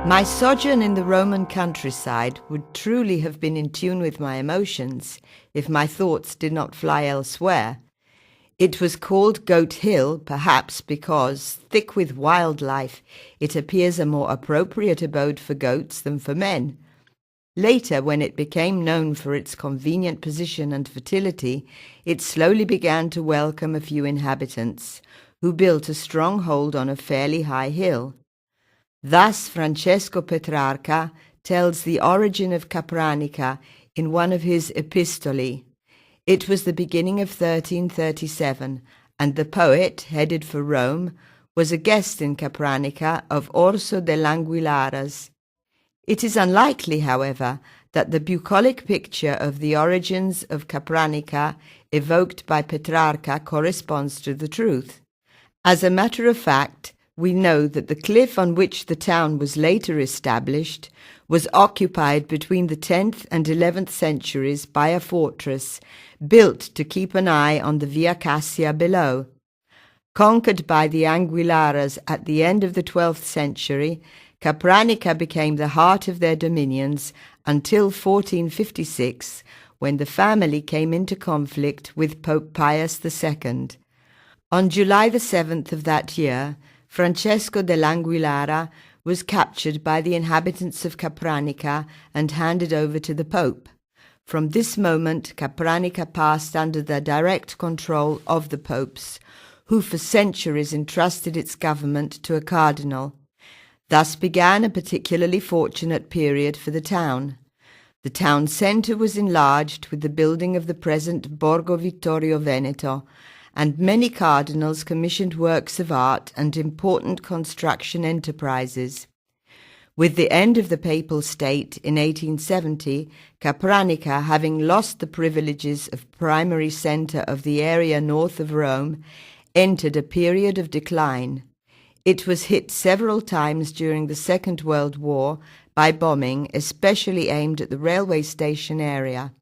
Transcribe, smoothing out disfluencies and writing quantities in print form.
My sojourn in the Roman countryside would truly have been in tune with my emotions if my thoughts did not fly elsewhere. It was called Goat Hill, perhaps because, thick with wildlife, it appears a more appropriate abode for goats than for men. Later, when it became known for its convenient position and fertility, it slowly began to welcome a few inhabitants, who built a stronghold on a fairly high hill. Thus Francesco Petrarca tells the origin of Capranica in one of his epistoli. It was the beginning of 1337, and the poet, headed for Rome, was a guest in Capranica of Orso dell'Anguilaras. It is unlikely, however, that the bucolic picture of the origins of Capranica evoked by Petrarca corresponds to the truth. As a matter of fact, we know that the cliff on which the town was later established was occupied between the 10th and 11th centuries by a fortress built to keep an eye on the Via Cassia below. Conquered by the Anguilaras at the end of the 12th century, Capranica became the heart of their dominions until 1456, when the family came into conflict with Pope Pius II. On July the 7th of that year, Francesco dell'Anguillara was captured by the inhabitants of Capranica and handed over to the Pope. From this moment, Capranica passed under the direct control of the popes, who for centuries entrusted its government to a cardinal. Thus began a particularly fortunate period for the town. The town centre was enlarged with the building of the present Borgo Vittorio Veneto, and many cardinals commissioned works of art and important construction enterprises. With the end of the Papal State in 1870, Capranica, having lost the privileges of primary centre of the area north of Rome, entered a period of decline. It was hit several times during the Second World War by bombing, especially aimed at the railway station area.